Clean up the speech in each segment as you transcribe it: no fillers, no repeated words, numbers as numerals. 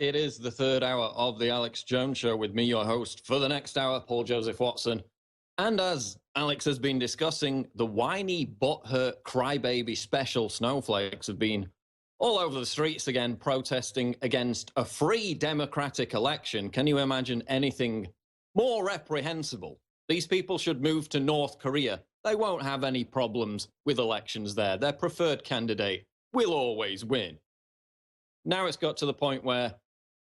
It is the third hour of the Alex Jones Show with me, your host, for the next hour, Paul Joseph Watson. And as Alex has been discussing, the whiny, butthurt, crybaby special snowflakes have been all over the streets again, protesting against a free democratic election. Can you imagine anything more reprehensible? These people should move to North Korea. They won't have any problems with elections there. Their preferred candidate will always win. Now it's got to the point where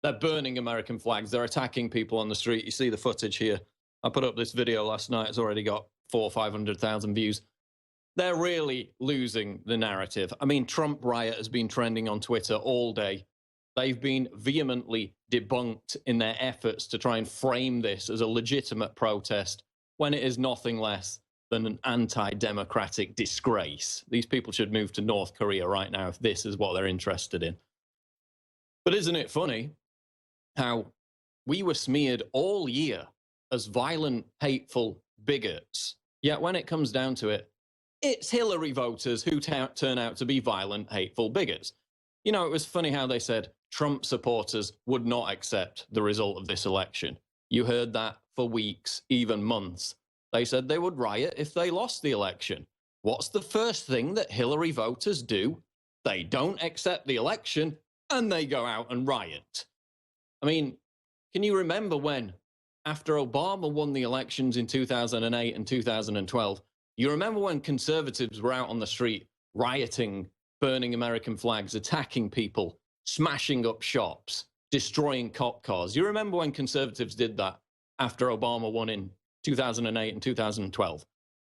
they're burning American flags. They're attacking people on the street. You see the footage here. I put up this video last night. It's already got 400,000 or 500,000 views. They're really losing the narrative. I mean, Trump riot has been trending on Twitter all day. They've been vehemently debunked in their efforts to try and frame this as a legitimate protest when it is nothing less than an anti-democratic disgrace. These people should move to North Korea right now if this is what they're interested in. But isn't it funny how we were smeared all year as violent, hateful bigots, yet when it comes down to it, it's Hillary voters who turn out to be violent, hateful bigots. You know, it was funny how they said Trump supporters would not accept the result of this election. You heard that for weeks, even months. They said they would riot if they lost the election. What's the first thing that Hillary voters do? They don't accept the election and they go out and riot. I mean, can you remember when, after Obama won the elections in 2008 and 2012, you remember when conservatives were out on the street rioting, burning American flags, attacking people, smashing up shops, destroying cop cars? You remember when conservatives did that after Obama won in 2008 and 2012?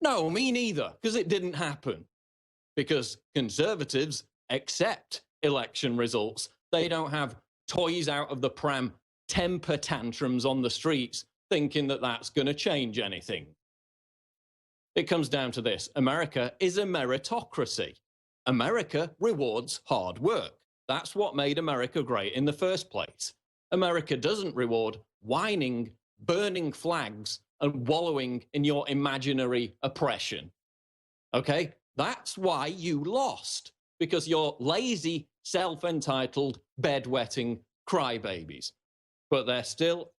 No, me neither, because it didn't happen. Because conservatives accept election results. They don't have toys out of the pram, temper tantrums on the streets, thinking that that's going to change anything. It comes down to this. America is a meritocracy. America rewards hard work. That's what made America great in the first place. America doesn't reward whining, burning flags, and wallowing in your imaginary oppression. Okay? That's why you lost. Because you're lazy, self-entitled, bedwetting crybabies. But they're still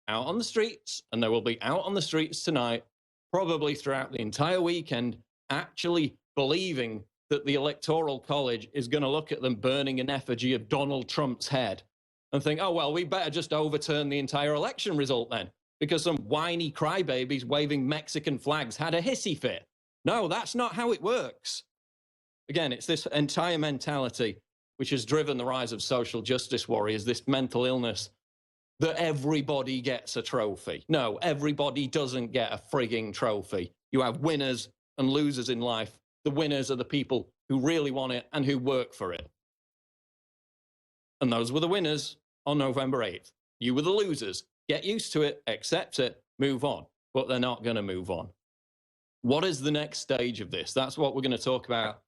out on the streets, and they will be out on the streets tonight, probably throughout the entire weekend, actually believing that the Electoral College is going to look at them burning an effigy of Donald Trump's head and think, oh, well, we better just overturn the entire election result then, because some whiny crybabies waving Mexican flags had a hissy fit. No, that's not how it works. Again, it's this entire mentality which has driven the rise of social justice warriors, this mental illness that everybody gets a trophy. No, everybody doesn't get a frigging trophy. You have winners and losers in life. The winners are the people who really want it and who work for it. And those were the winners on November 8th. You were the losers. Get used to it, accept it, move on. But they're not going to move on. What is the next stage of this? That's what we're going to talk about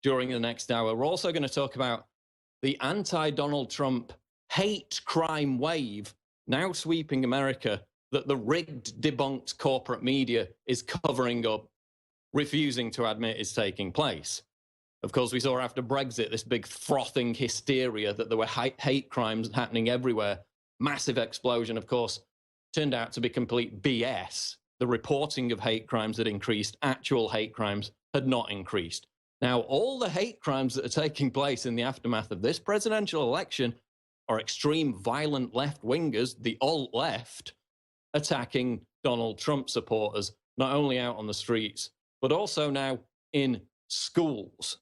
during the next hour. We're also going to talk about the anti-Donald Trump hate crime wave now sweeping America that the rigged, debunked corporate media is covering up, refusing to admit is taking place. Of course, we saw after Brexit this big frothing hysteria that there were hate crimes happening everywhere. Massive explosion, of course, turned out to be complete BS. The reporting of hate crimes had increased. Actual hate crimes had not increased. Now, all the hate crimes that are taking place in the aftermath of this presidential election are extreme violent left-wingers, the alt-left, attacking Donald Trump supporters, not only out on the streets, but also now in schools.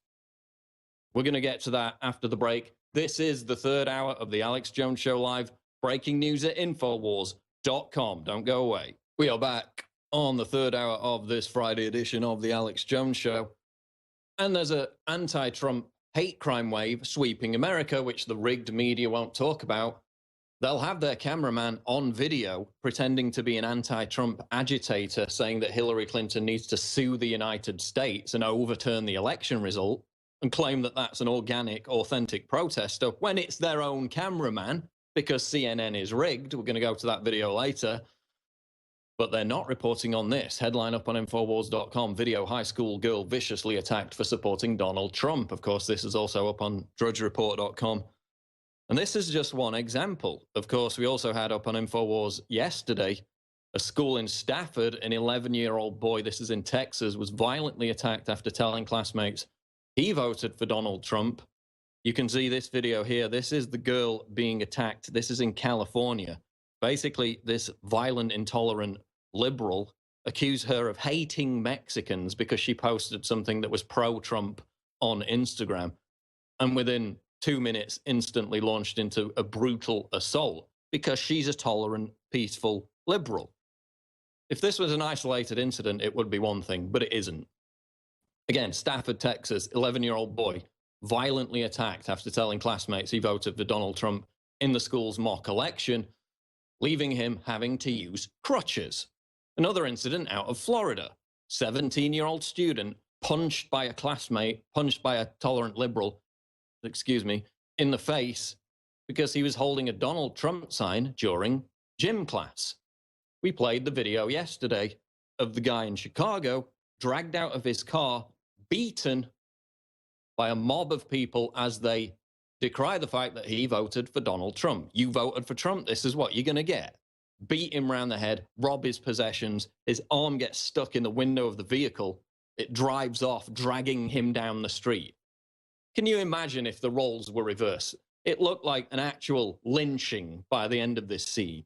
We're going to get to that after the break. This is the third hour of the Alex Jones Show Live. Breaking news at Infowars.com. Don't go away. We are back on the third hour of this Friday edition of the Alex Jones Show. And there's an anti-Trump hate crime wave sweeping America, which the rigged media won't talk about. They'll have their cameraman on video pretending to be an anti-Trump agitator, saying that Hillary Clinton needs to sue the United States and overturn the election result, and claim that that's an organic, authentic protester when it's their own cameraman, because CNN is rigged. We're going to go to that video later. But they're not reporting on this. Headline up on Infowars.com, video high school girl viciously attacked for supporting Donald Trump. Of course, this is also up on DrudgeReport.com. And this is just one example. Of course, we also had up on InfoWars yesterday, a school in Stafford, an 11-year-old boy, this is in Texas, was violently attacked after telling classmates he voted for Donald Trump. You can see this video here. This is the girl being attacked. This is in California. Basically, this violent, intolerant liberal accused her of hating Mexicans because she posted something that was pro-Trump on Instagram. And within 2 minutes, instantly launched into a brutal assault because she's a tolerant, peaceful liberal. If this was an isolated incident, it would be one thing, but it isn't. Again, Stafford, Texas, 11-year-old boy violently attacked after telling classmates he voted for Donald Trump in the school's mock election, leaving him having to use crutches. Another incident out of Florida. 17-year-old student punched by a classmate, punched by a tolerant liberal, in the face because he was holding a Donald Trump sign during gym class. We played the video yesterday of the guy in Chicago dragged out of his car, beaten by a mob of people as they decry the fact that he voted for Donald Trump. You voted for Trump, this is what you're going to get. Beat him around the head, rob his possessions, his arm gets stuck in the window of the vehicle, it drives off, dragging him down the street. Can you imagine if the roles were reversed? It looked like an actual lynching by the end of this scene.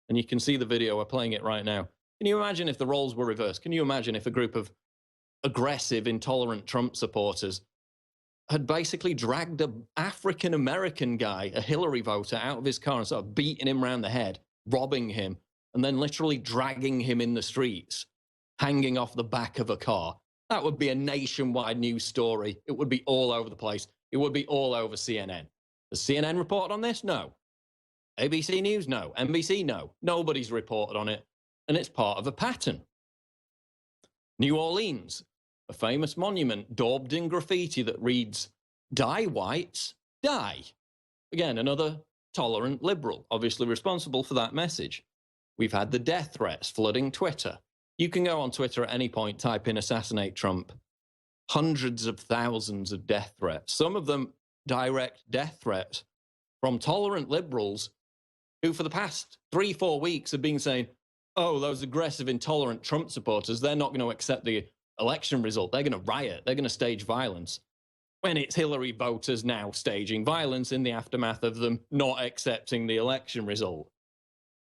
And you can see the video, we're playing it right now. Can you imagine if the roles were reversed? Can you imagine if a group of aggressive, intolerant Trump supporters had basically dragged an African-American guy, a Hillary voter, out of his car and started beating him around the head, robbing him, and then literally dragging him in the streets, hanging off the back of a car? That would be a nationwide news story. It would be all over the place. It would be all over CNN. Has CNN reported on this? No. ABC News? No. NBC? No. Nobody's reported on it. And it's part of a pattern. New Orleans, a famous monument daubed in graffiti that reads, "Die whites, die." Again, another tolerant liberal, obviously responsible for that message. We've had the death threats flooding Twitter. You can go on Twitter at any point, type in "assassinate Trump." Hundreds of thousands of death threats, some of them direct death threats from tolerant liberals who for the past 3-4 weeks have been saying, oh, those aggressive, intolerant Trump supporters, they're not going to accept the election result. They're going to riot. They're going to stage violence. When it's Hillary voters now staging violence in the aftermath of them not accepting the election result.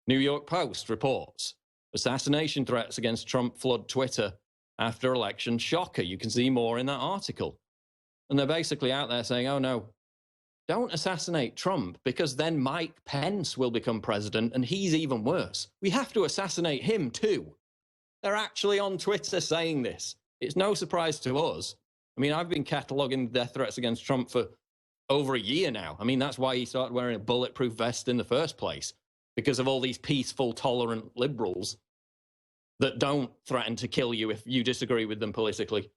New York Post reports assassination threats against Trump flood Twitter after election shocker. You can see more in that article. And they're basically out there saying, oh no, don't assassinate Trump because then Mike Pence will become president and he's even worse. We have to assassinate him too. They're actually on Twitter saying this. It's no surprise to us. I mean, I've been cataloging death threats against Trump for over a year now. I mean, that's why he started wearing a bulletproof vest in the first place, because of all these peaceful, tolerant liberals that don't threaten to kill you if you disagree with them politically.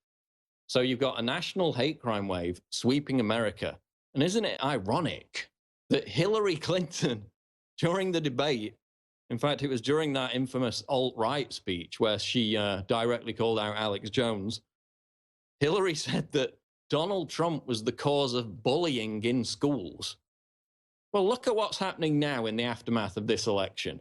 So you've got a national hate crime wave sweeping America. And isn't it ironic that Hillary Clinton, during the debate, in fact, it was during that infamous alt-right speech where she directly called out Alex Jones, Hillary said that Donald Trump was the cause of bullying in schools. Well, look at what's happening now in the aftermath of this election.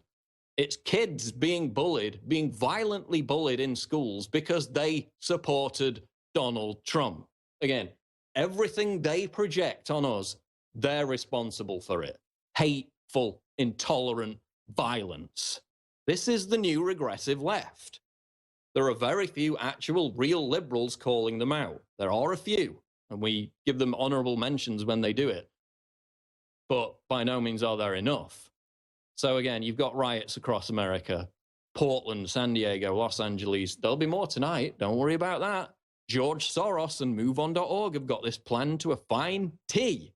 It's kids being bullied, being violently bullied in schools because they supported Donald Trump. Again, everything they project on us, they're responsible for it. Hateful, intolerant violence. This is the new regressive left. There are very few actual real liberals calling them out. There are a few, and we give them honorable mentions when they do it. But by no means are there enough. So again, you've got riots across America. Portland, San Diego, Los Angeles. There'll be more tonight. Don't worry about that. George Soros and MoveOn.org have got this planned to a fine T.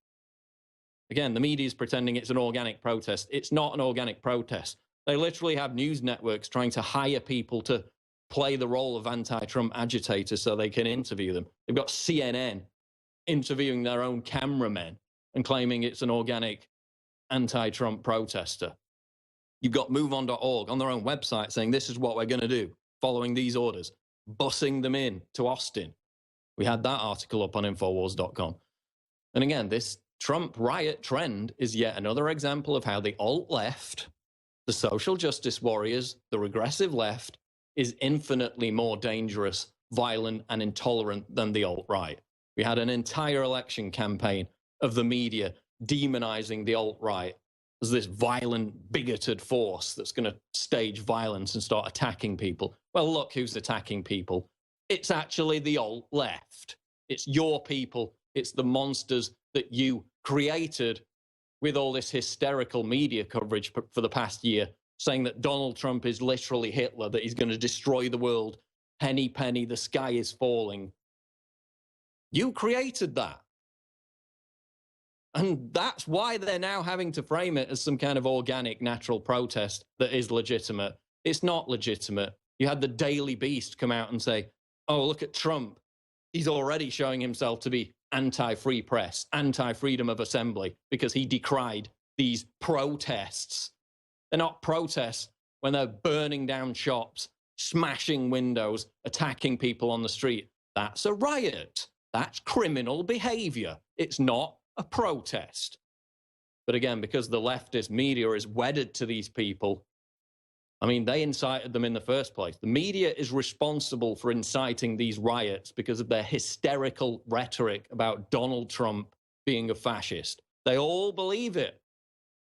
Again, the media is pretending it's an organic protest. It's not an organic protest. They literally have news networks trying to hire people to play the role of anti-Trump agitators so they can interview them. They've got CNN interviewing their own cameramen and claiming it's an organic anti-Trump protester. You've got MoveOn.org on their own website saying this is what we're going to do, following these orders, bussing them in to Austin. We had that article up on Infowars.com. And again, this Trump riot trend is yet another example of how the alt-left, the social justice warriors, the regressive left, is infinitely more dangerous, violent, and intolerant than the alt-right. We had an entire election campaign of the media demonizing the alt-right as this violent, bigoted force that's going to stage violence and start attacking people. Well, look who's attacking people. It's actually the alt-left. It's your people. It's the monsters that you created with all this hysterical media coverage for the past year, saying that Donald Trump is literally Hitler, that he's going to destroy the world. Penny, penny, the sky is falling. You created that. And that's why they're now having to frame it as some kind of organic, natural protest that is legitimate. It's not legitimate. You had the Daily Beast come out and say, oh, look at Trump. He's already showing himself to be anti-free press, anti-freedom of assembly, because he decried these protests. They're not protests when they're burning down shops, smashing windows, attacking people on the street. That's a riot. That's criminal behavior. It's not a protest. But again, because the leftist media is wedded to these people, I mean, they incited them in the first place. The media is responsible for inciting these riots because of their hysterical rhetoric about Donald Trump being a fascist. They all believe it.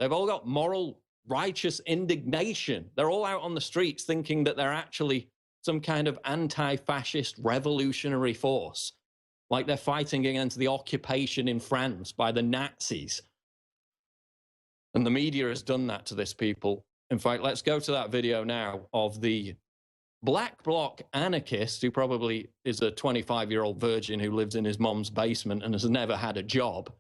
They've all got moral, righteous indignation. They're all out on the streets thinking that they're actually some kind of anti-fascist revolutionary force, like they're fighting against the occupation in France by the Nazis. And the media has done that to this people. In fact, let's go to that video now of the black bloc anarchist who probably is a 25-year-old virgin who lives in his mom's basement and has never had a job,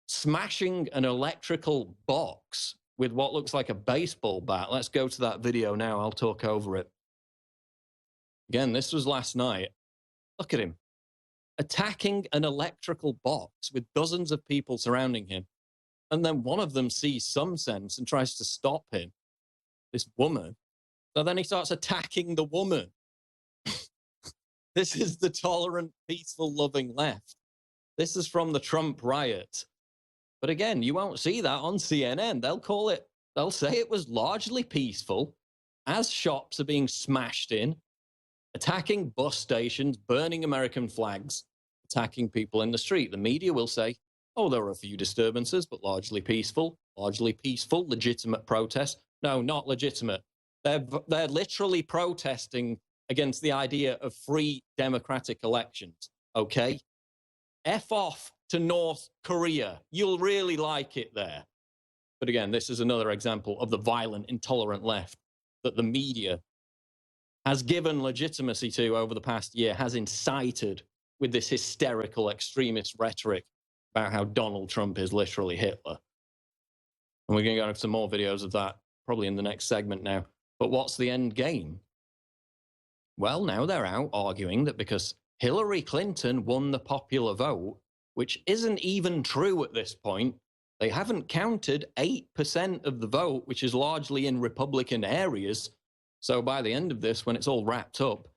smashing an electrical box with what looks like a baseball bat. Let's go to that video now. I'll talk over it. Again, this was last night. Look at him attacking an electrical box with dozens of people surrounding him. And then one of them sees some sense and tries to stop him, this woman. So then he starts attacking the woman. This is the tolerant, peaceful, loving left. This is from the Trump riot. But again, you won't see that on CNN. They'll say it was largely peaceful as shops are being smashed in, attacking bus stations, burning American flags, attacking people in the street. The media will say, oh, there were a few disturbances, but largely peaceful, legitimate protest. No, not legitimate. They're literally protesting against the idea of free democratic elections, okay? F off to North Korea. You'll really like it there. But again, this is another example of the violent, intolerant left that the media has given legitimacy to over the past year, has incited with this hysterical extremist rhetoric about how Donald Trump is literally Hitler. And we're going to go into some more videos of that probably in the next segment now. But what's the end game? Well, now they're out arguing that because Hillary Clinton won the popular vote, which isn't even true at this point, they haven't counted 8% of the vote, which is largely in Republican areas. So by the end of this, when it's all wrapped up,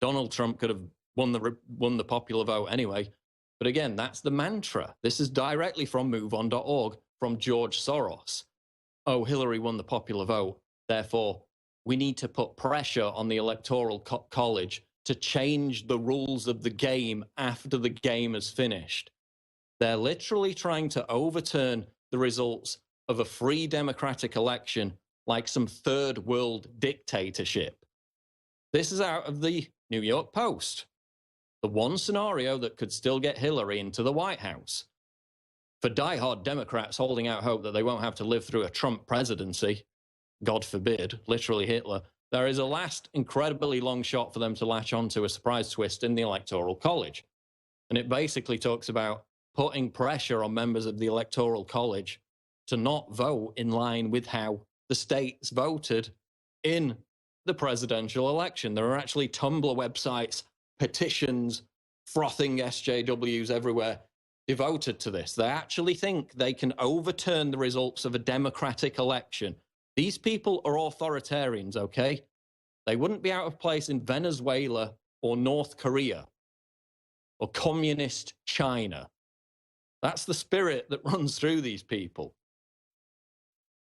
Donald Trump could have won the popular vote anyway. But again, that's the mantra. This is directly from MoveOn.org, from George Soros. Oh, Hillary won the popular vote. Therefore, we need to put pressure on the Electoral College to change the rules of the game after the game is finished. They're literally trying to overturn the results of a free democratic election like some third world dictatorship. This is out of the New York Post. The one scenario that could still get Hillary into the White House. For diehard Democrats holding out hope that they won't have to live through a Trump presidency, God forbid, literally Hitler, there is a last incredibly long shot for them to latch onto a surprise twist in the Electoral College. And it basically talks about putting pressure on members of the Electoral College to not vote in line with how the states voted in the presidential election. There are actually Tumblr websites, petitions, frothing SJWs everywhere devoted to this. They actually think they can overturn the results of a democratic election. These people are authoritarians, okay? They wouldn't be out of place in Venezuela or North Korea or communist China. That's the spirit that runs through these people.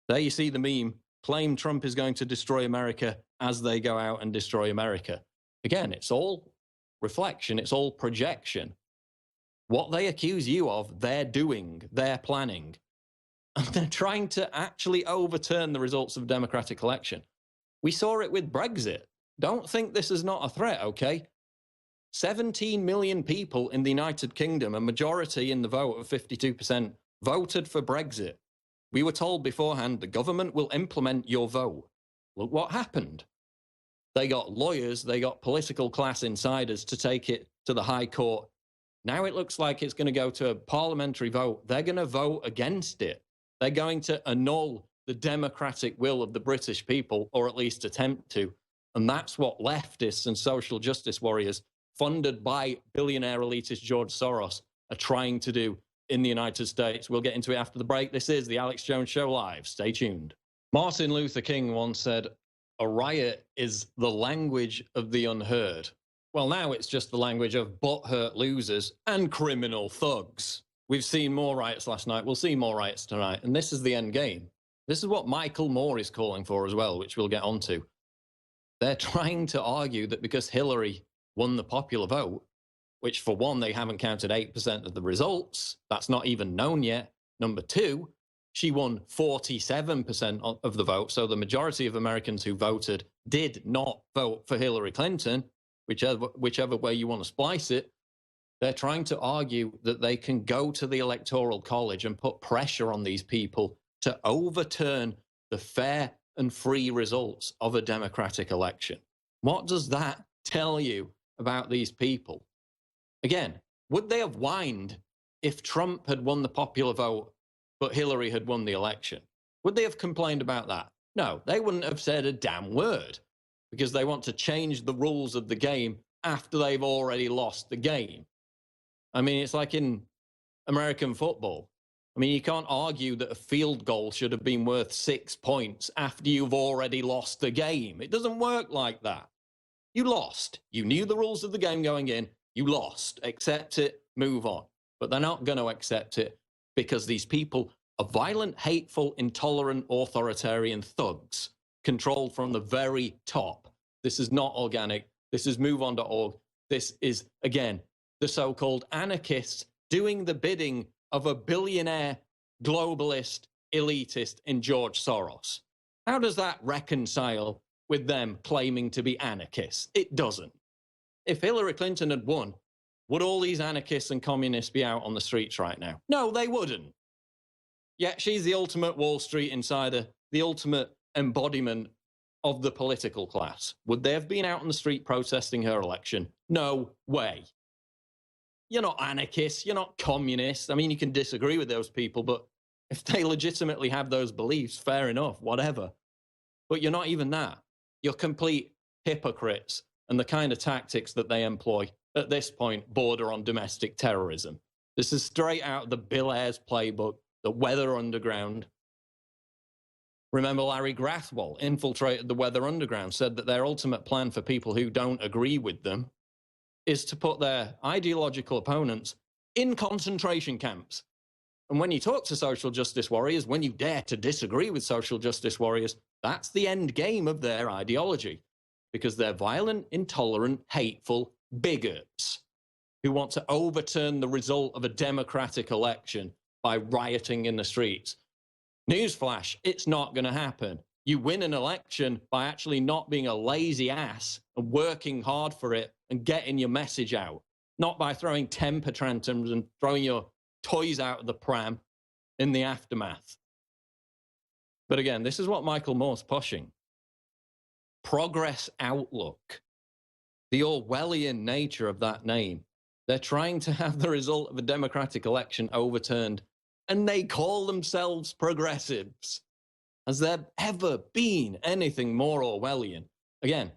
There you see the meme, claim Trump is going to destroy America as they go out and destroy America. Again, it's all reflection, it's all projection. What they accuse you of, they're doing, they're planning. And they're trying to actually overturn the results of a democratic election. We saw it with Brexit. Don't think this is not a threat, okay? 17 million people in the United Kingdom, a majority in the vote of 52%, voted for Brexit. We were told beforehand the government will implement your vote. Look what happened. They got lawyers, they got political class insiders to take it to the High Court. Now it looks like it's going to go to a parliamentary vote. They're going to vote against it. They're going to annul the democratic will of the British people, or at least attempt to. And that's what leftists and social justice warriors, funded by billionaire elitist George Soros, are trying to do in the United States. We'll get into it after the break. This is the Alex Jones Show Live. Stay tuned. Martin Luther King once said, "A riot is the language of the unheard." Well, now it's just the language of butthurt losers and criminal thugs. We've seen more riots last night. We'll see more riots tonight. And this is the end game. This is what Michael Moore is calling for as well, which we'll get onto. They're trying to argue that because Hillary won the popular vote, which for one, they haven't counted 8% of the results. That's not even known yet. Number two, she won 47% of the vote. So the majority of Americans who voted did not vote for Hillary Clinton, whichever way you want to splice it. They're trying to argue that they can go to the Electoral College and put pressure on these people to overturn the fair and free results of a democratic election. What does that tell you about these people? Again, would they have whined if Trump had won the popular vote, but Hillary had won the election? Would they have complained about that? No, they wouldn't have said a damn word, because they want to change the rules of the game after they've already lost the game. I mean, it's like in American football. I mean, you can't argue that a field goal should have been worth 6 points after you've already lost the game. It doesn't work like that. You lost. You knew the rules of the game going in. You lost. Accept it, move on. But they're not going to accept it because these people are violent, hateful, intolerant, authoritarian thugs controlled from the very top. This is not organic. This is MoveOn.org. This is, again, the so-called anarchists doing the bidding of a billionaire, globalist, elitist in George Soros. How does that reconcile with them claiming to be anarchists? It doesn't. If Hillary Clinton had won, would all these anarchists and communists be out on the streets right now? No, they wouldn't. Yet she's the ultimate Wall Street insider, the ultimate embodiment of the political class. Would they have been out on the street protesting her election? No way. You're not anarchists, you're not communists. I mean, you can disagree with those people, but if they legitimately have those beliefs, fair enough, whatever. But you're not even that. You're complete hypocrites, and the kind of tactics that they employ at this point border on domestic terrorism. This is straight out of the Bill Ayers playbook, the Weather Underground. Remember, Larry Grathwohl infiltrated the Weather Underground, said that their ultimate plan for people who don't agree with them is to put their ideological opponents in concentration camps. And when you talk to social justice warriors, when you dare to disagree with social justice warriors, that's the end game of their ideology, because they're violent, intolerant, hateful bigots who want to overturn the result of a democratic election by rioting in the streets. Newsflash, it's not going to happen. You win an election by actually not being a lazy ass and working hard for it and getting your message out, not by throwing temper tantrums and throwing your toys out of the pram in the aftermath. But again, this is what Michael Moore's pushing. Progress outlook, the Orwellian nature of that name. They're trying to have the result of a democratic election overturned, and they call themselves progressives. Has there ever been anything more Orwellian? Again,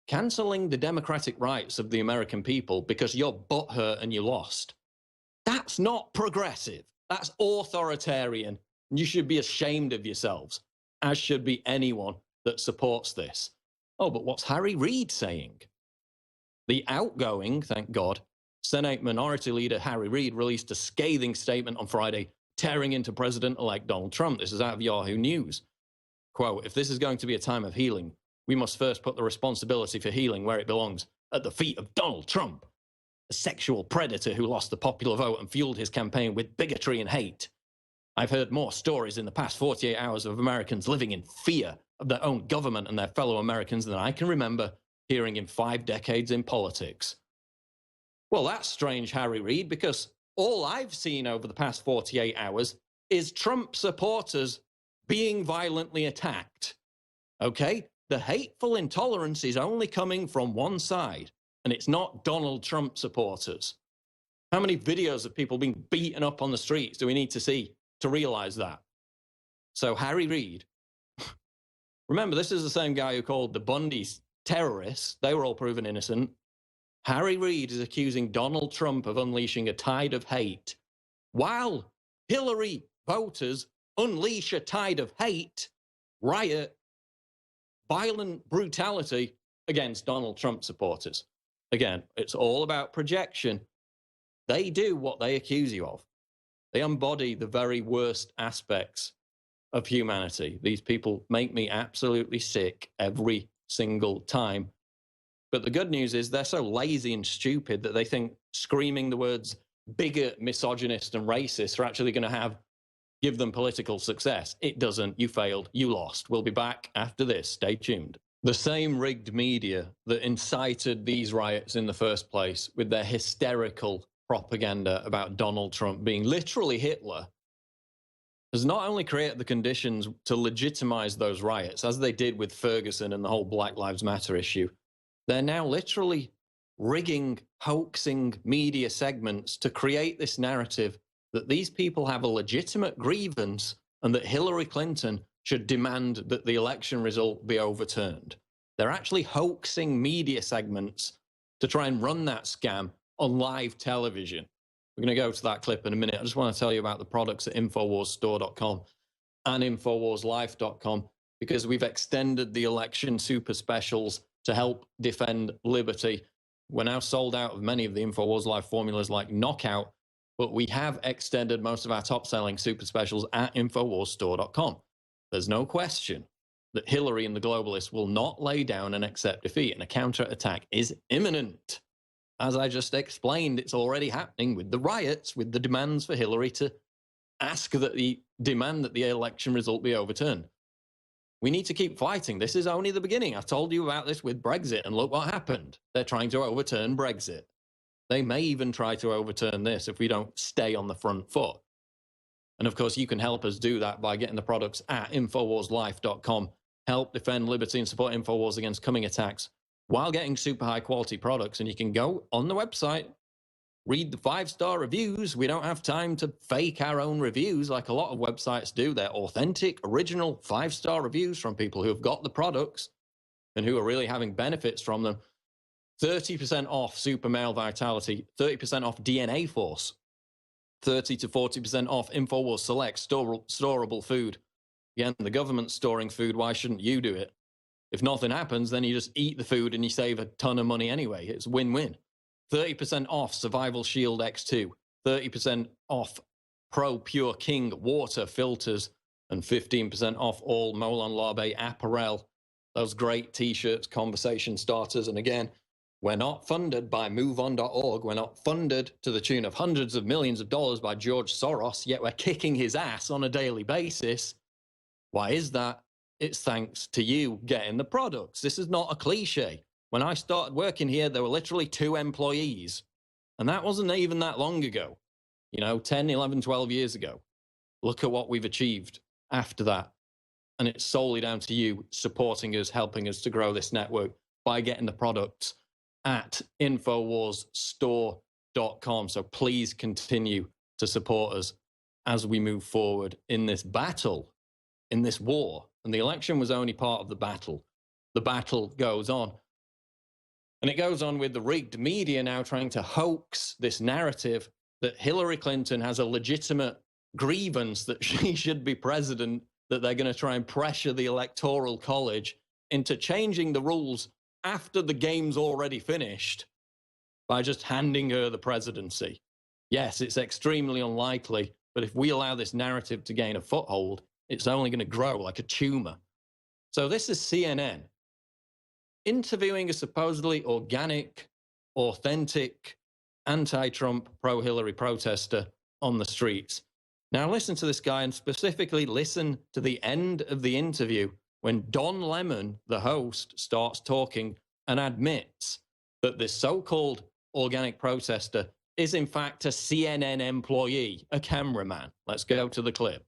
cancelling the democratic rights of the American people because you're butthurt and you lost. That's not progressive. That's authoritarian. You should be ashamed of yourselves, as should be anyone that supports this. Oh, but what's Harry Reid saying? The outgoing, thank God, Senate Minority Leader Harry Reid released a scathing statement on Friday, tearing into President-elect Donald Trump. This is out of Yahoo News. Quote, "If this is going to be a time of healing, we must first put the responsibility for healing where it belongs, at the feet of Donald Trump, a sexual predator who lost the popular vote and fueled his campaign with bigotry and hate. I've heard more stories in the past 48 hours of Americans living in fear of their own government and their fellow Americans than I can remember hearing in 5 decades in politics." Well, that's strange, Harry Reid, because all I've seen over the past 48 hours is Trump supporters being violently attacked. Okay? The hateful intolerance is only coming from one side, and it's not Donald Trump supporters. How many videos of people being beaten up on the streets do we need to see to realize that? So Harry Reid, remember, this is the same guy who called the Bundys terrorists. They were all proven innocent. Harry Reid is accusing Donald Trump of unleashing a tide of hate, while Hillary voters unleash a tide of hate, riot, violent brutality against Donald Trump supporters. Again, it's all about projection. They do what they accuse you of. They embody the very worst aspects of humanity. These people make me absolutely sick every single time. But the good news is they're so lazy and stupid that they think screaming the words bigot, misogynist, and racist are actually going to give them political success. It doesn't. You failed. You lost. We'll be back after this. Stay tuned. The same rigged media that incited these riots in the first place with their hysterical propaganda about Donald Trump being literally Hitler has not only created the conditions to legitimize those riots, as they did with Ferguson and the whole Black Lives Matter issue, they're now literally rigging, hoaxing media segments to create this narrative that these people have a legitimate grievance and that Hillary Clinton should demand that the election result be overturned. They're actually hoaxing media segments to try and run that scam on live television. We're going to go to that clip in a minute. I just want to tell you about the products at InfoWarsStore.com and InfoWarsLife.com, because we've extended the election super specials to help defend liberty. We're now sold out of many of the InfoWars Life formulas like Knockout, but we have extended most of our top-selling super specials at InfoWarsStore.com. There's no question that Hillary and the globalists will not lay down and accept defeat, and a counterattack is imminent. As I just explained, it's already happening with the riots, with the demands for Hillary to demand that the election result be overturned. We need to keep fighting. This is only the beginning. I told you about this with Brexit, and look what happened. They're trying to overturn Brexit. They may even try to overturn this if we don't stay on the front foot. And of course, you can help us do that by getting the products at InfoWarsLife.com. Help defend liberty and support InfoWars against coming attacks while getting super high quality products. And you can go on the website, read the 5-star reviews. We don't have time to fake our own reviews like a lot of websites do. They're authentic, original 5-star reviews from people who have got the products and who are really having benefits from them. 30% off Super Male Vitality, 30% off DNA Force, 30 to 40% off InfoWars Select storable food. Again, the government's storing food. Why shouldn't you do it? If nothing happens, then you just eat the food and you save a ton of money anyway. It's win-win. 30% off Survival Shield X2, 30% off Pro Pure King water filters, and 15% off all Molon Labe apparel. Those great t-shirts, conversation starters. And again, we're not funded by MoveOn.org. We're not funded to the tune of hundreds of millions of dollars by George Soros, yet we're kicking his ass on a daily basis. Why is that? It's thanks to you getting the products. This is not a cliche. When I started working here, there were literally 2 employees. And that wasn't even that long ago. 10, 11, 12 years ago. Look at what we've achieved after that. And it's solely down to you supporting us, helping us to grow this network by getting the products at InfoWarsStore.com. So please continue to support us as we move forward in this battle, in this war. And the election was only part of the battle. The battle goes on. And it goes on with the rigged media now trying to hoax this narrative that Hillary Clinton has a legitimate grievance that she should be president, that they're going to try and pressure the Electoral College into changing the rules after the game's already finished. by just handing her the presidency. Yes, it's extremely unlikely, but if we allow this narrative to gain a foothold, it's only going to grow like a tumor. So this is CNN interviewing a supposedly organic, authentic, anti-Trump, pro-Hillary protester on the streets. Now listen to this guy, and specifically listen to the end of the interview when Don Lemon, the host, starts talking and admits that this so-called organic protester is in fact a CNN employee, a cameraman. Let's go to the clip.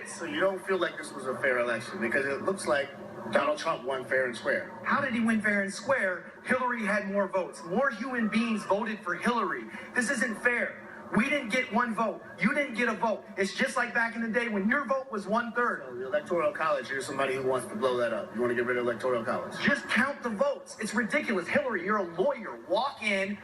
So you don't feel like this was a fair election because it looks like Donald Trump won fair and square. How did he win fair and square? Hillary had more votes. More human beings voted for Hillary. This isn't fair. We didn't get one vote. You didn't get a vote. It's just like back in the day when your vote was 1/3. So the Electoral College, here's somebody who wants to blow that up. You want to get rid of Electoral College? Just count the votes. It's ridiculous. Hillary, you're a lawyer. Walk in.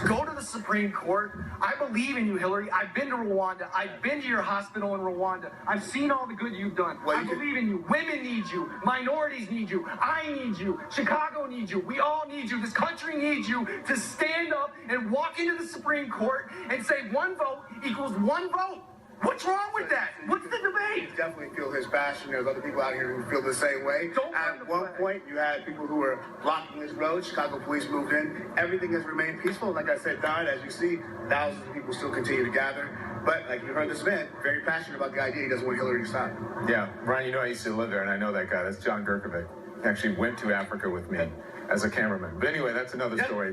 Go to the Supreme Court. I believe in you, Hillary. I've been to Rwanda. I've been to your hospital in Rwanda. I've seen all the good you've done. I believe in you. Women need you. Minorities need you. I need you. Chicago needs you. We all need you. This country needs you to stand up and walk into the Supreme Court and say one vote equals one vote. What's wrong with that? What's the debate? You definitely feel his passion. There's other people out here who feel the same way. At one point, you had people who were blocking this road. Chicago police moved in. Everything has remained peaceful. Like I said, Don, as you see, thousands of people still continue to gather. But like you heard this man, very passionate about the idea. He doesn't want Hillary to stop. Yeah, Brian, you know I used to live there, and I know that guy. That's John Gerkovic. He actually went to Africa with me as a cameraman. But anyway, that's another story.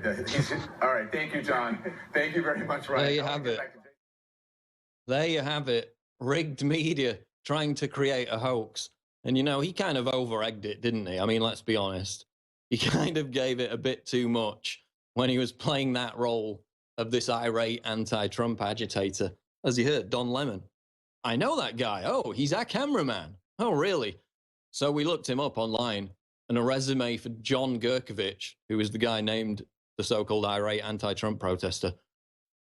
All right, thank you, John. Thank you very much, Ryan. There you have it. There you have it. Rigged media trying to create a hoax. And, you know, he kind of over-egged it, didn't he? I mean, let's be honest. He kind of gave it a bit too much when he was playing that role of this irate anti-Trump agitator. As you heard, Don Lemon. I know that guy. Oh, he's our cameraman. Oh, really? So we looked him up online, and a resume for John Gerkovic, who is the guy named the so-called irate anti-Trump protester.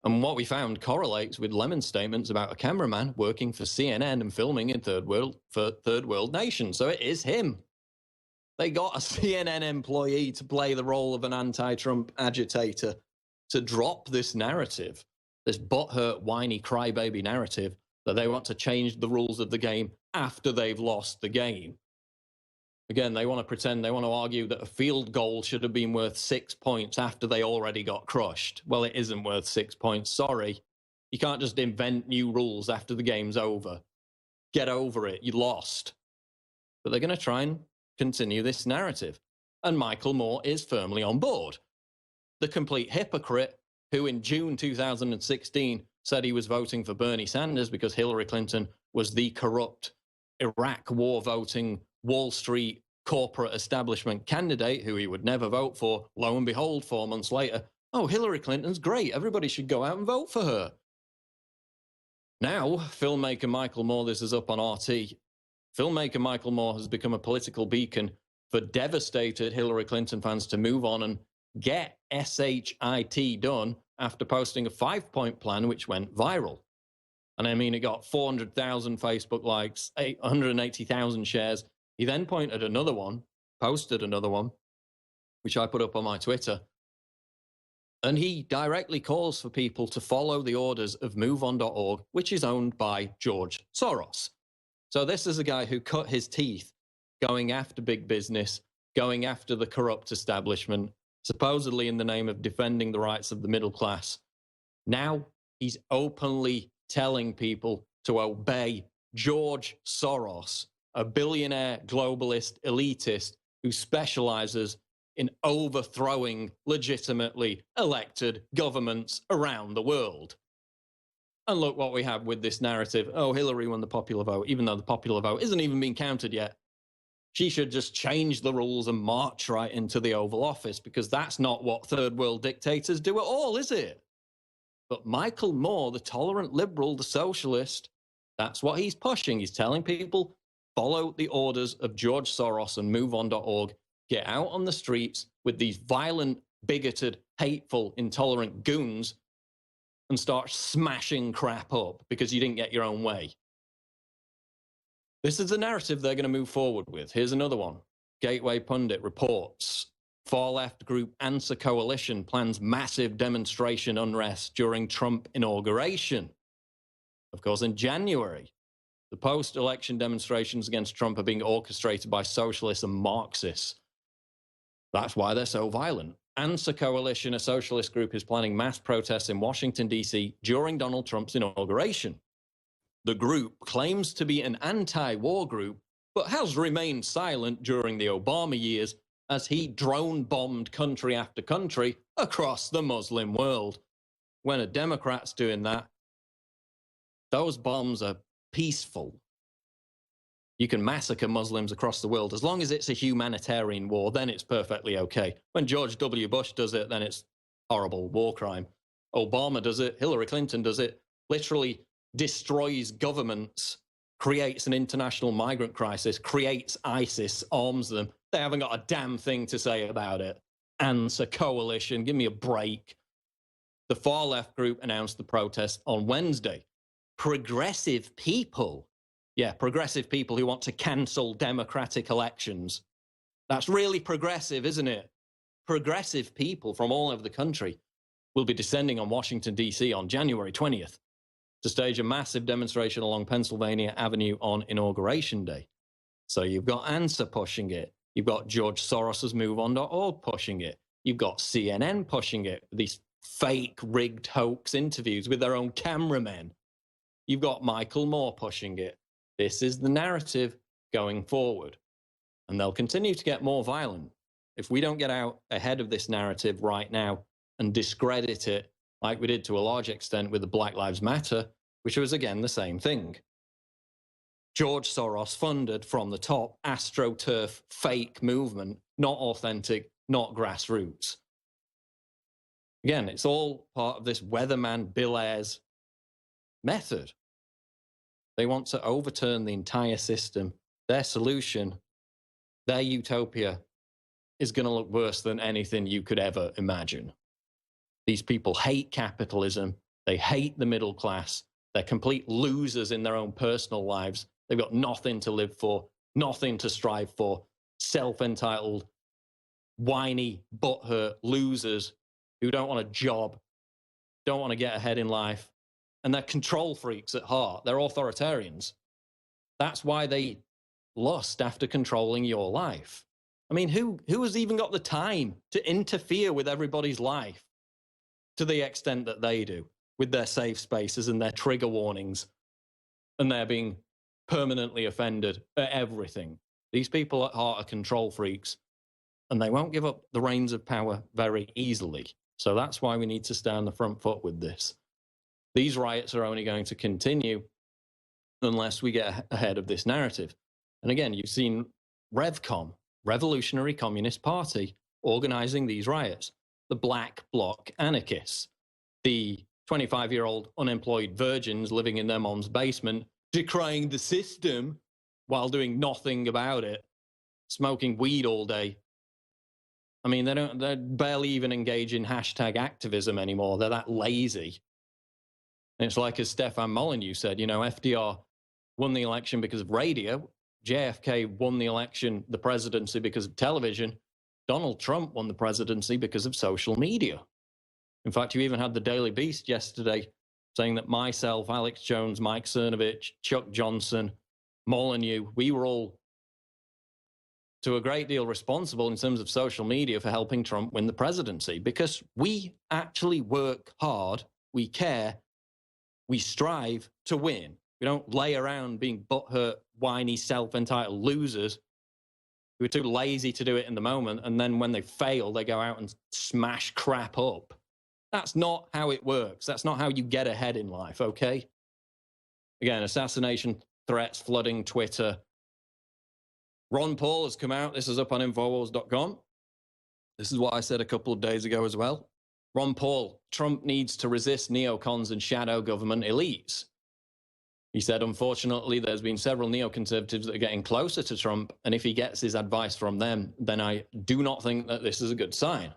And what we found correlates with Lemon's statements about a cameraman working for CNN and filming in third world nations. So it is him. They got a CNN employee to play the role of an anti-Trump agitator to drop this narrative, this butthurt, whiny, crybaby narrative that they want to change the rules of the game after they've lost the game. Again, they want to pretend, they want to argue that a field goal should have been worth 6 points after they already got crushed. Well, it isn't worth 6 points, sorry. You can't just invent new rules after the game's over. Get over it, you lost. But they're going to try and continue this narrative. And Michael Moore is firmly on board. The complete hypocrite who in June 2016 said he was voting for Bernie Sanders because Hillary Clinton was the corrupt Iraq war voting Wall Street corporate establishment candidate who he would never vote for. Lo and behold, 4 months later, oh, Hillary Clinton's great. Everybody should go out and vote for her. Now, filmmaker Michael Moore, this is up on RT, filmmaker Michael Moore has become a political beacon for devastated Hillary Clinton fans to move on and get SHIT done after posting a 5-point plan which went viral. And I mean, it got 400,000 Facebook likes, 180,000 shares. He then posted another one, which I put up on my Twitter. And he directly calls for people to follow the orders of MoveOn.org, which is owned by George Soros. So this is a guy who cut his teeth going after big business, going after the corrupt establishment, supposedly in the name of defending the rights of the middle class. Now he's openly telling people to obey George Soros, a billionaire globalist elitist who specializes in overthrowing legitimately elected governments around the world. And look what we have with this narrative. Oh, Hillary won the popular vote, even though the popular vote isn't even being counted yet. She should just change the rules and march right into the Oval Office, because that's not what third world dictators do at all, is it? But Michael Moore, the tolerant liberal, the socialist, that's what he's pushing. He's telling people, follow the orders of George Soros and MoveOn.org. Get out on the streets with these violent, bigoted, hateful, intolerant goons and start smashing crap up because you didn't get your own way. This is the narrative they're going to move forward with. Here's another one. Gateway Pundit reports Far-left group Answer Coalition plans massive demonstration unrest during Trump inauguration. Of course, in January, the post-election demonstrations against Trump are being orchestrated by socialists and Marxists. That's why they're so violent. Answer Coalition, a socialist group, is planning mass protests in Washington, D.C. during Donald Trump's inauguration. The group claims to be an anti-war group, but has remained silent during the Obama years as he drone-bombed country after country across the Muslim world. When a Democrat's doing that, those bombs are peaceful. You can massacre Muslims across the world. As long as it's a humanitarian war, then it's perfectly okay. When George W. Bush does it, then it's horrible war crime. Obama does it, Hillary Clinton does it, literally destroys governments, creates an international migrant crisis, creates ISIS, arms them. They haven't got a damn thing to say about it. Answer Coalition, give me a break. The far-left group announced the protest on Wednesday. Progressive people, progressive people who want to cancel democratic elections. That's really progressive, isn't it? Progressive people from all over the country will be descending on Washington, D.C. on January 20th to stage a massive demonstration along Pennsylvania Avenue on Inauguration Day. So you've got Answer pushing it. You've got George Soros's MoveOn.org pushing it. You've got CNN pushing it, these fake rigged hoax interviews with their own cameramen. You've got Michael Moore pushing it. This is the narrative going forward. And they'll continue to get more violent if we don't get out ahead of this narrative right now and discredit it like we did to a large extent with the Black Lives Matter, which was, again, the same thing. George Soros funded from the top AstroTurf fake movement, not authentic, not grassroots. Again, it's all part of this weatherman Bill Ayers method. They want to overturn the entire system. Their solution, their utopia, is going to look worse than anything you could ever imagine. These people hate capitalism. They hate the middle class. They're complete losers in their own personal lives. They've got nothing to live for, nothing to strive for. Self-entitled, whiny, butthurt losers who don't want a job, don't want to get ahead in life. And they're control freaks at heart. They're authoritarians. That's why they lust after controlling your life. I mean, who has even got the time to interfere with everybody's life to the extent that they do, with their safe spaces and their trigger warnings, and they're being permanently offended at everything? These people at heart are control freaks, and they won't give up the reins of power very easily. So that's why we need to stay on the front foot with this. These riots are only going to continue unless we get ahead of this narrative. And again, you've seen RevCom, Revolutionary Communist Party, organizing these riots. The Black Bloc anarchists, the 25-year-old unemployed virgins living in their mom's basement, decrying the system while doing nothing about it, smoking weed all day. I mean, they barely even engage in hashtag activism anymore. They're that lazy. And it's like, as Stefan Molyneux said, you know, FDR won the election because of radio. JFK won the election, the presidency, because of television. Donald Trump won the presidency because of social media. In fact, you even had the Daily Beast yesterday saying that myself, Alex Jones, Mike Cernovich, Chuck Johnson, Molyneux, we were all to a great deal responsible in terms of social media for helping Trump win the presidency, because we actually work hard, we care, we strive to win. We don't lay around being butthurt, whiny, self-entitled losers who are too lazy to do it in the moment, and then when they fail, they go out and smash crap up. That's not how it works. That's not how you get ahead in life, okay? Again, assassination threats flooding Twitter. Ron Paul has come out. This is up on Infowars.com. This is what I said a couple of days ago as well. Ron Paul, Trump needs to resist neocons and shadow government elites. He said, unfortunately, there's been several neoconservatives that are getting closer to Trump, and if he gets his advice from them, then I do not think that this is a good sign.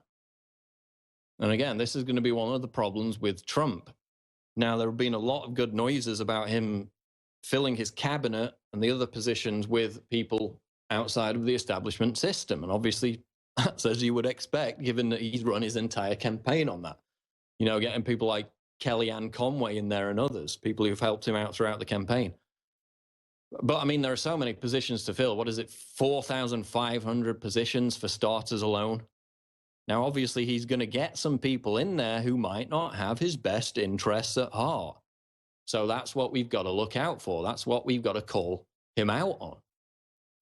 And again, this is going to be one of the problems with Trump. Now, there have been a lot of good noises about him filling his cabinet and the other positions with people outside of the establishment system. And obviously, That's as you would expect, given that he's run his entire campaign on that. You know, getting people like Kellyanne Conway in there and others, people who've helped him out throughout the campaign. But, I mean, there are so many positions to fill. What is it, 4,500 positions for starters alone? Now, obviously, he's going to get some people in there who might not have his best interests at heart. So that's what we've got to look out for. That's what we've got to call him out on.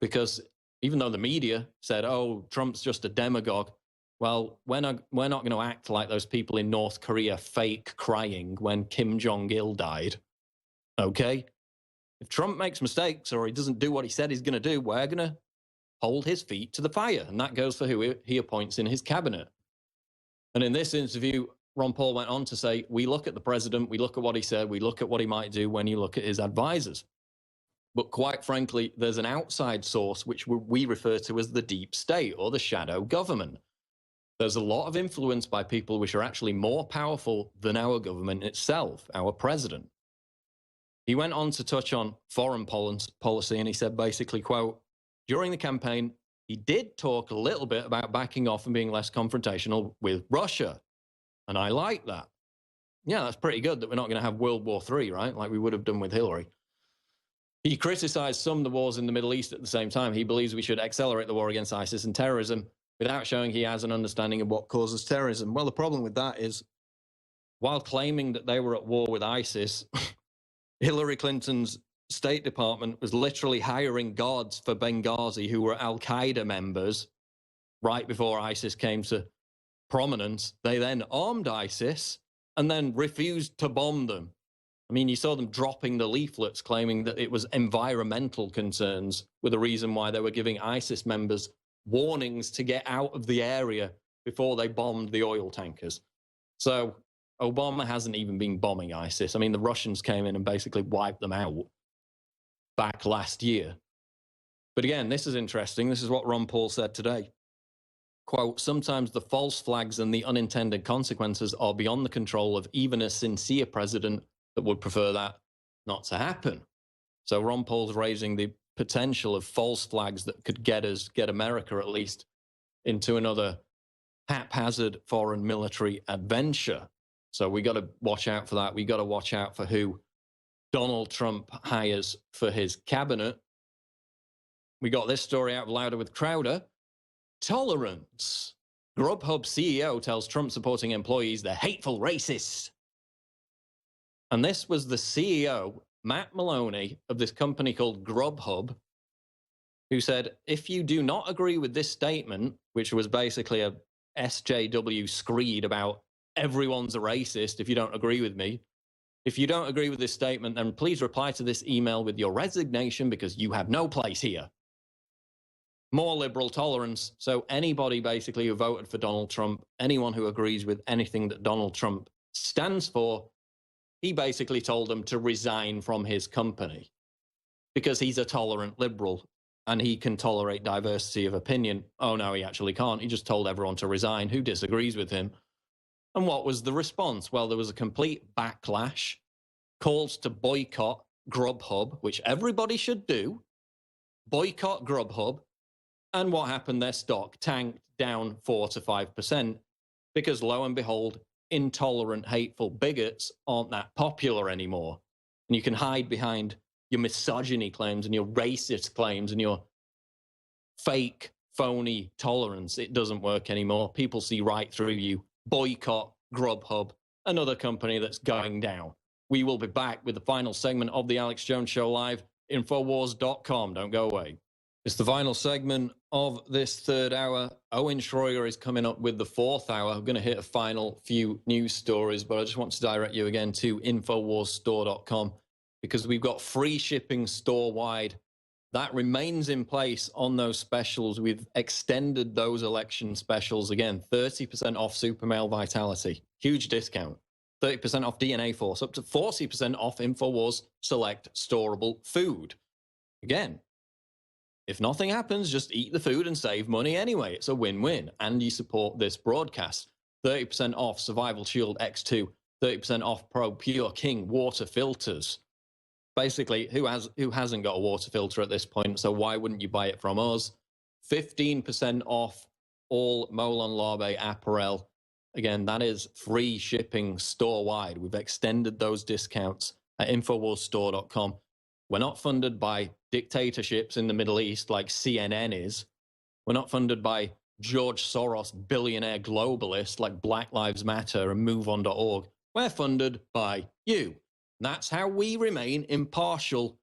Because even though the media said, oh, Trump's just a demagogue, well, we're not going to act like those people in North Korea fake crying when Kim Jong-il died. Okay? If Trump makes mistakes or he doesn't do what he said he's going to do, we're going to hold his feet to the fire. And that goes for who he appoints in his cabinet. And in this interview, Ron Paul went on to say, we look at the president, we look at what he said, we look at what he might do when you look at his advisors. But quite frankly, there's an outside source which we refer to as the deep state or the shadow government. There's a lot of influence by people which are actually more powerful than our government itself, our president. He went on to touch on foreign policy, and he said basically, quote, during the campaign, he did talk a little bit about backing off and being less confrontational with Russia. And I like that. Yeah, that's pretty good that we're not going to have World War III, right? Like we would have done with Hillary. He criticized some of the wars in the Middle East at the same time. He believes we should accelerate the war against ISIS and terrorism without showing he has an understanding of what causes terrorism. Well, the problem with that is, while claiming that they were at war with ISIS, Hillary Clinton's State Department was literally hiring guards for Benghazi who were Al-Qaeda members right before ISIS came to prominence. They then armed ISIS and then refused to bomb them. I mean, you saw them dropping the leaflets claiming that it was environmental concerns were the reason why they were giving ISIS members warnings to get out of the area before they bombed the oil tankers. So Obama hasn't even been bombing ISIS. I mean, the Russians came in and basically wiped them out back last year. But again, this is interesting. This is what Ron Paul said today. Quote, sometimes the false flags and the unintended consequences are beyond the control of even a sincere president that would prefer that not to happen. So Ron Paul's raising the potential of false flags that could get America at least into another haphazard foreign military adventure. So we got to watch out for that. We got to watch out for who Donald Trump hires for his cabinet. We got this story out of Louder with Crowder. Tolerance. Grubhub CEO tells Trump supporting employees they're hateful racists. And this was the CEO, Matt Maloney, of this company called Grubhub, who said, if you do not agree with this statement, which was basically a SJW screed about everyone's a racist if you don't agree with me, if you don't agree with this statement, then please reply to this email with your resignation because you have no place here. More liberal tolerance. So anybody basically who voted for Donald Trump, anyone who agrees with anything that Donald Trump stands for, he basically told them to resign from his company because he's a tolerant liberal and he can tolerate diversity of opinion. Oh, no, he actually can't. He just told everyone to resign who disagrees with him. And what was the response? Well, there was a complete backlash, calls to boycott Grubhub, which everybody should do, boycott Grubhub. And what happened? Their stock tanked down 4 to 5% because, lo and behold, intolerant, hateful bigots aren't that popular anymore. And you can hide behind your misogyny claims and your racist claims and your fake, phony tolerance. It doesn't work anymore. People see right through you. Boycott Grubhub, another company that's going down. We will be back with the final segment of the Alex Jones Show live, Infowars.com. Don't go away. It's the final segment of this third hour. Owen Schroyer is coming up with the fourth hour. I'm going to hit a final few news stories, but I just want to direct you again to InfoWarsStore.com because we've got free shipping store-wide. That remains in place on those specials. We've extended those election specials. Again, 30% off Super Male Vitality. Huge discount. 30% off DNA Force. Up to 40% off InfoWars Select Storable Food. Again, if nothing happens, just eat the food and save money anyway. It's a win-win. And you support this broadcast. 30% off Survival Shield X2. 30% off Pro Pure King water filters. Basically, who hasn't got a water filter at this point? So why wouldn't you buy it from us? 15% off all Molon Labe apparel. Again, that is free shipping store-wide. We've extended those discounts at InfoWarsStore.com. We're not funded by dictatorships in the Middle East like CNN is. We're not funded by George Soros billionaire globalists like Black Lives Matter and MoveOn.org. We're funded by you. That's how we remain impartial,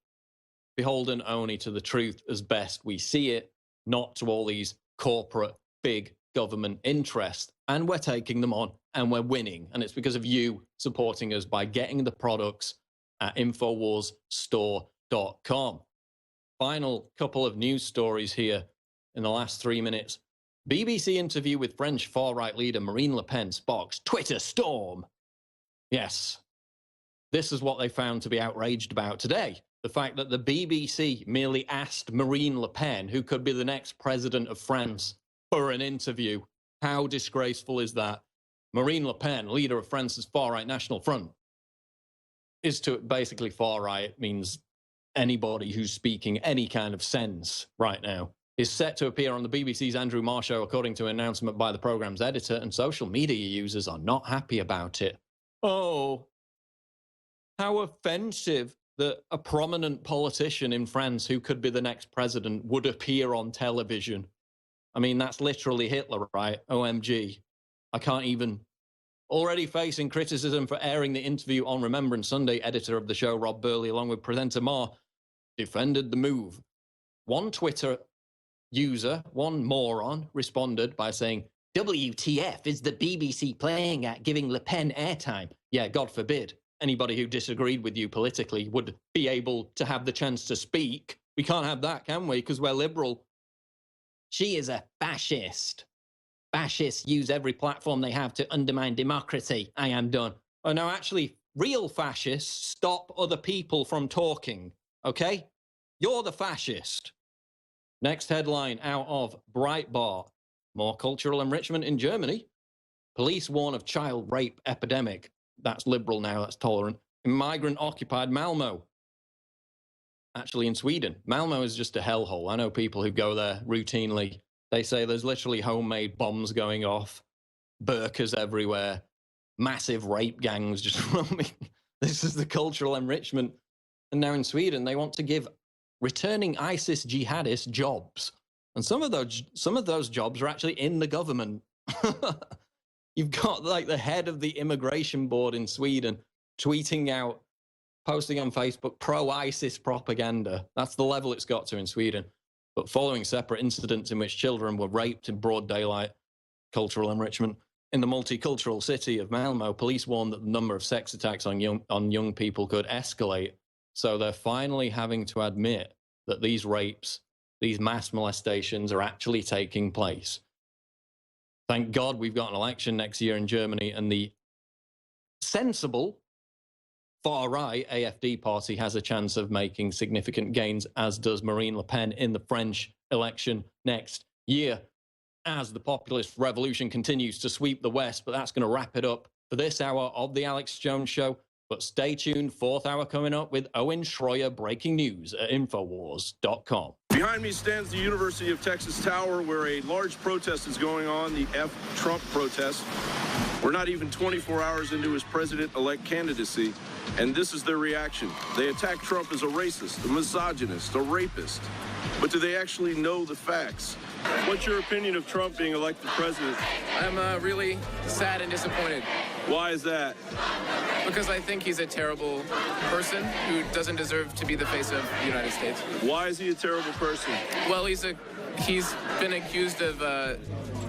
beholden only to the truth as best we see it, not to all these corporate big government interests. And we're taking them on and we're winning. And it's because of you supporting us by getting the products at InfoWarsStore.com. Final couple of news stories here in the last 3 minutes. BBC interview with French far-right leader Marine Le Pen sparks Twitter storm. Yes, this is what they found to be outraged about today. The fact that the BBC merely asked Marine Le Pen, who could be the next president of France, for an interview. How disgraceful is that? Marine Le Pen, leader of France's far-right National Front, is to basically far-right means anybody who's speaking any kind of sense right now, is set to appear on the BBC's Andrew Marr show, according to an announcement by the programme's editor, and social media users are not happy about it. Oh, how offensive that a prominent politician in France who could be the next president would appear on television. I mean, that's literally Hitler, right? OMG. I can't even. Already facing criticism for airing the interview on Remembrance Sunday, editor of the show, Rob Burley, along with presenter Marr, defended the move. One Twitter user, one moron, responded by saying, WTF is the BBC playing at giving Le Pen airtime? Yeah, God forbid anybody who disagreed with you politically would be able to have the chance to speak. We can't have that, can we? Because we're liberal. She is a fascist. Fascists use every platform they have to undermine democracy. I am done. Oh, no, actually, real fascists stop other people from talking, okay? You're the fascist. Next headline out of Breitbart. More cultural enrichment in Germany. Police warn of child rape epidemic. That's liberal now, that's tolerant. In migrant-occupied Malmö. Actually, in Sweden. Malmö is just a hellhole. I know people who go there routinely. They say there's literally homemade bombs going off, burqas everywhere, massive rape gangs just roaming. This is the cultural enrichment. And now in Sweden, they want to give returning ISIS jihadists jobs. And some of those jobs are actually in the government. You've got like the head of the immigration board in Sweden tweeting out, posting on Facebook, pro-ISIS propaganda. That's the level it's got to in Sweden. But following separate incidents in which children were raped in broad daylight, cultural enrichment, in the multicultural city of Malmö, police warned that the number of sex attacks on young people could escalate. So they're finally having to admit that these rapes, these mass molestations are actually taking place. Thank God we've got an election next year in Germany, and the sensible far-right AfD party has a chance of making significant gains, as does Marine Le Pen in the French election next year, as the populist revolution continues to sweep the West. But that's going to wrap it up for this hour of the Alex Jones Show. But stay tuned, fourth hour coming up with Owen Schroyer, breaking news at Infowars.com. Behind me stands the University of Texas Tower, where a large protest is going on, the F. Trump protest. We're not even 24 hours into his president-elect candidacy, and this is their reaction. They attack Trump as a racist, a misogynist, a rapist. But do they actually know the facts? What's your opinion of Trump being elected president? I'm really sad and disappointed. Why is that? Because I think he's a terrible person who doesn't deserve to be the face of the United States. Why is he a terrible person? Well, he's been accused of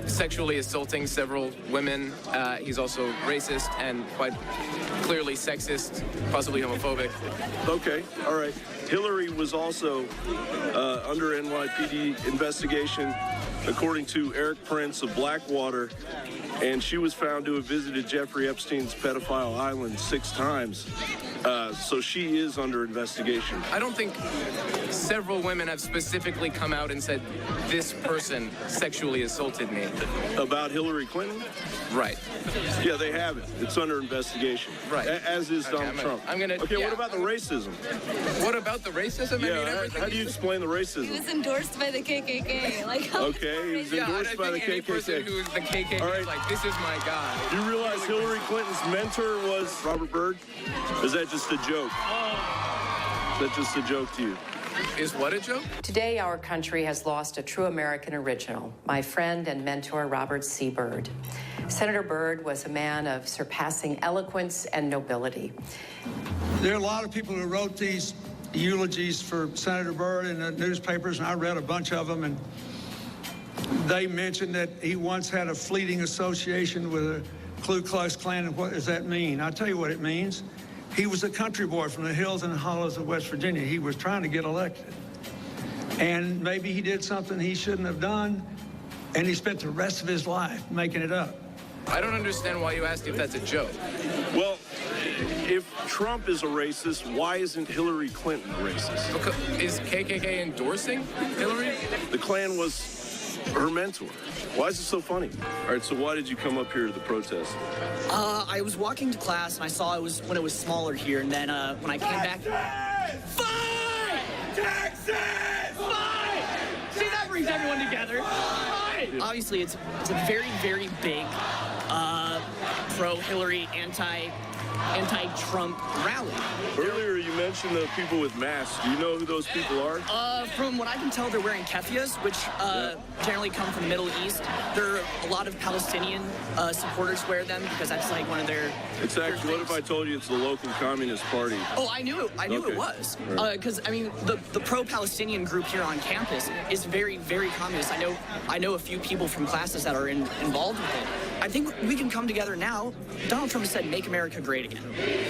sexually assaulting several women. He's also racist and quite clearly sexist, possibly homophobic. Okay, all right. Hillary was also under NYPD investigation, according to Eric Prince of Blackwater, and she was found to have visited Jeffrey Epstein's pedophile island 6 times. So she is under investigation. I don't think several women have specifically come out and said, this person sexually assaulted me. About Hillary Clinton? Right. Yeah, they haven't. It's under investigation. Right. As is Donald Trump. Okay, yeah. what about the racism? What about the racism? Yeah, I mean, everything. how do you explain the racism? He was endorsed by the KKK. Like, how Okay, he was endorsed by the any person KKK. who's the KKK All right. is like, this is my guy. Do you realize Hillary Clinton's mentor was Robert Byrd? Is that just a joke? Is that just a joke to you? Is what a joke? Today, our country has lost a true American original, my friend and mentor, Robert C. Byrd. Senator Byrd was a man of surpassing eloquence and nobility. There are a lot of people who wrote these eulogies for Senator Byrd in the newspapers, and I read a bunch of them, and they mentioned that he once had a fleeting association with a Ku Klux Klan. And what does that mean? I'll tell you what it means. He was a country boy from the hills and hollows of West Virginia. He was trying to get elected. And maybe he did something he shouldn't have done, and he spent the rest of his life making it up. I don't understand why you asked if that's a joke. Well, if Trump is a racist, why isn't Hillary Clinton a racist? Because, is KKK endorsing Hillary? The Klan was her mentor. Why is it so funny? All right, so why did you come up here to the protest? I was walking to class and I saw it was when it was smaller here, and then when I came back. Fight! Texas! Fight! See, that brings everyone together. Fight! Obviously, it's a very, very big pro-Hillary, anti-Trump rally. Earlier, you mentioned the people with masks. Do you know who those people are? From what I can tell, they're wearing keffiyehs, which generally come from the Middle East. There are a lot of Palestinian supporters wear them because that's like one of their. It's actually. What if I told you it's the local Communist Party? Oh, I knew it. I knew it was because I mean the pro-Palestinian group here on campus is very, very communist. I know a few people from classes that are involved with it. I think we can come together now. Donald Trump has said, "Make America Great Again."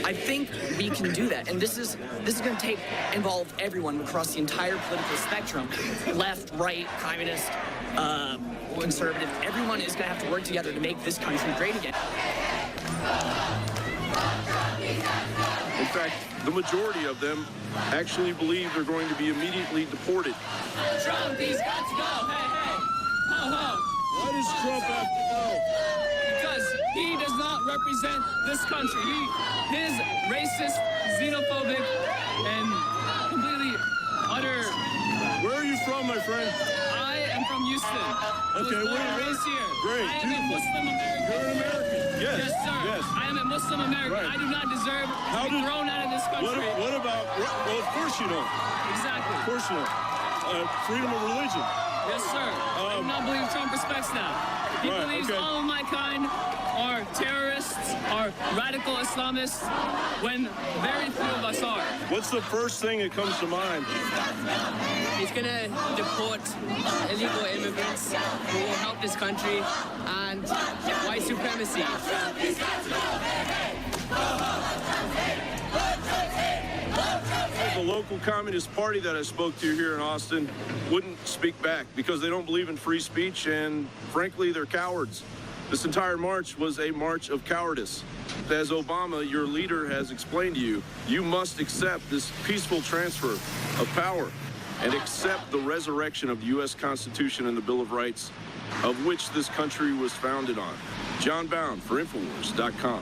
I think we can do that, and this is going to involve everyone across the entire political spectrum, left, right, communist, conservative. Everyone is going to have to work together to make this country great again. In fact, the majority of them actually believe they're going to be immediately deported. Trump, he's got to go. Hey, hey. Ho, ho. Why does Trump have to go? Because he does not represent this country. His racist, xenophobic, and completely utter. Where are you from, my friend? I am from Houston. Okay, I was born and raised here. Great. I am a Muslim American. You're an American. Yes. Yes, sir. Yes. I am a Muslim American. Right. I do not deserve to be thrown out of this country. What about? Well, of course you don't. Exactly. Of course you don't. Freedom of religion. Yes, sir. I do not believe Trump respects that. He believes all of my kind are terrorists, are radical Islamists, when very few of us are. What's the first thing that comes to mind? He's going to deport illegal immigrants who will help this country, and white supremacy. The local Communist Party that I spoke to here in Austin wouldn't speak back because they don't believe in free speech, and frankly, they're cowards. This entire march was a march of cowardice. As Obama, your leader, has explained to you, you must accept this peaceful transfer of power and accept the resurrection of the U.S. Constitution and the Bill of Rights, of which this country was founded on. John Bound for Infowars.com.